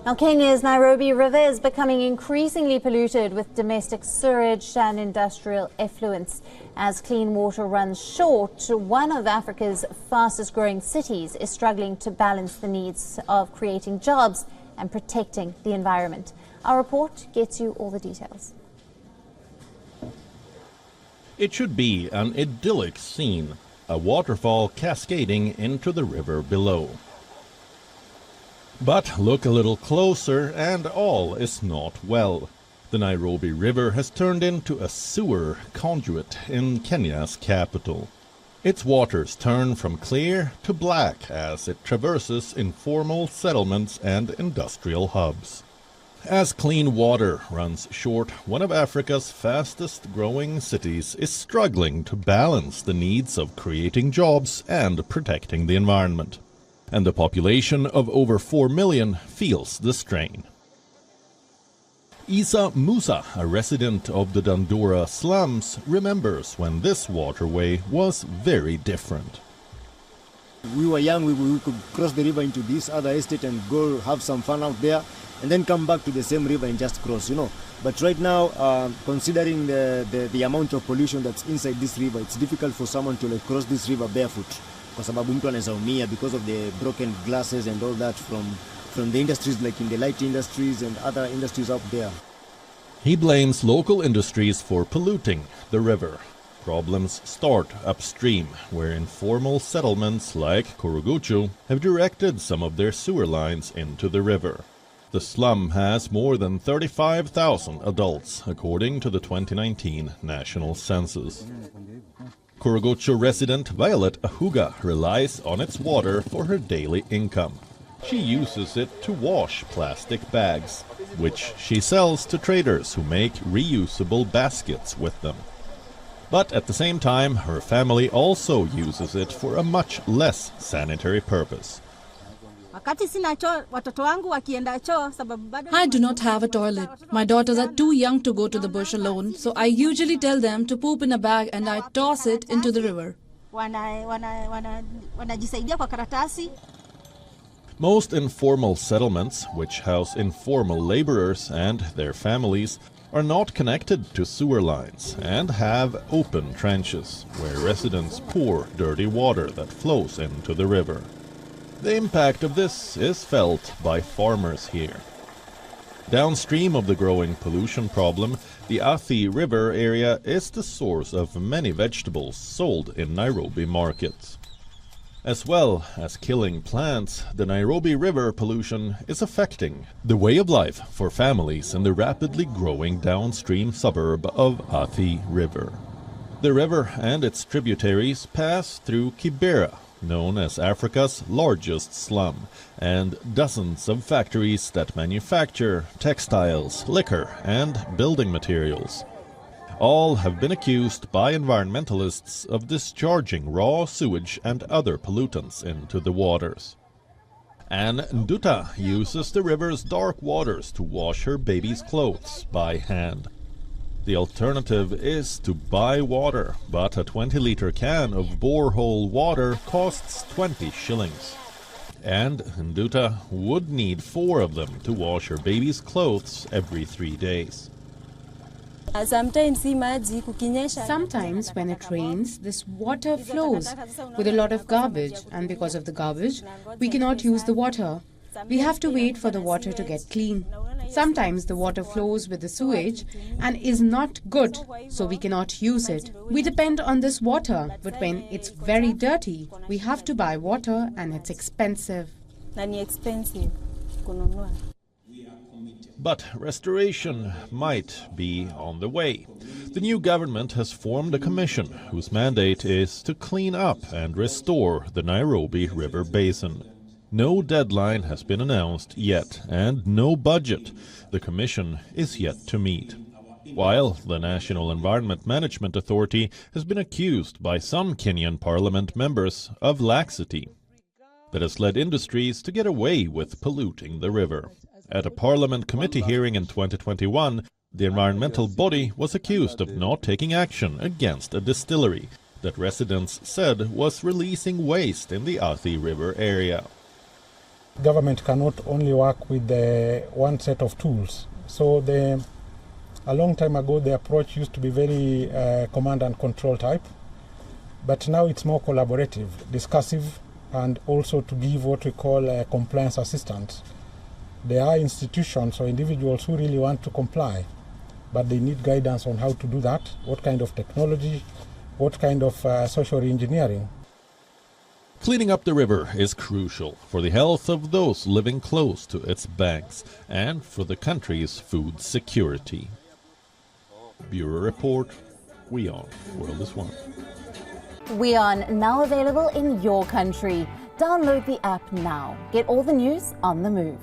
Now, Kenya's Nairobi River is becoming increasingly polluted with domestic sewage and industrial effluence. As clean water runs short, one of Africa's fastest growing cities is struggling to balance the needs of creating jobs and protecting the environment. Our report gets you all the details. It should be an idyllic scene, a waterfall cascading into the river below. But look a little closer and all is not well. The Nairobi River has turned into a sewer conduit in Kenya's capital. Its waters turn from clear to black as it traverses informal settlements and industrial hubs. As clean water runs short, one of Africa's fastest growing cities is struggling to balance the needs of creating jobs and protecting the environment. And the population of over 4 million feels the strain. Isa Musa, a resident of the Dandora slums, remembers when this waterway was very different. We were young, we could cross the river into this other estate and go have some fun out there and then come back to the same river and just cross, But right now, considering the amount of pollution that's inside this river, it's difficult for someone to cross this river barefoot. Kwa sababu mtu anaweza umia because of the broken glasses and all that from the industries like in the light industries and other industries up there. He blames local industries for polluting the river. Problems start upstream, where informal settlements like Korogocho have directed some of their sewer lines into the river. The slum has more than 35,000 adults, according to the 2019 national census. Korogocho resident Violet Ahuga relies on its water for her daily income. She uses it to wash plastic bags, which she sells to traders who make reusable baskets with them. But at the same time, her family also uses it for a much less sanitary purpose. I do not have a toilet. My daughters are too young to go to the bush alone, so I usually tell them to poop in a bag and I toss it into the river. Most informal settlements, which house informal laborers and their families, are not connected to sewer lines and have open trenches, where residents pour dirty water that flows into the river. The impact of this is felt by farmers here. Downstream of the growing pollution problem, the Athi River area is the source of many vegetables sold in Nairobi markets. As well as killing plants, the Nairobi River pollution is affecting the way of life for families in the rapidly growing downstream suburb of Athi River. The river and its tributaries pass through Kibera, known as Africa's largest slum, and dozens of factories that manufacture textiles, liquor, and building materials. All have been accused by environmentalists of discharging raw sewage and other pollutants into the waters. Anne Nduta uses the river's dark waters to wash her baby's clothes by hand. The alternative is to buy water, but a 20-liter can of borehole water costs 20 shillings. And Nduta would need 4 of them to wash her baby's clothes every 3 days. Sometimes when it rains, this water flows with a lot of garbage, and because of the garbage, we cannot use the water. We have to wait for the water to get clean. Sometimes the water flows with the sewage and is not good, so we cannot use it. We depend on this water, but when it's very dirty, we have to buy water and it's expensive. But restoration might be on the way. The new government has formed a commission whose mandate is to clean up and restore the Nairobi River Basin. No deadline has been announced yet, and no budget. The commission is yet to meet. While the National Environment Management Authority has been accused by some Kenyan parliament members of laxity that has led industries to get away with polluting the river. At a parliament committee hearing in 2021, the environmental body was accused of not taking action against a distillery that residents said was releasing waste in the Athi River area. Government cannot only work with one set of tools. So a long time ago, the approach used to be very command and control type, but now it's more collaborative, discussive, and also to give what we call compliance assistance. There are institutions or individuals who really want to comply, but they need guidance on how to do that, what kind of technology, what kind of social engineering. Cleaning up the river is crucial for the health of those living close to its banks and for the country's food security. Bureau Report, WION, World is One. WION, now available in your country. Download the app now. Get all the news on the move.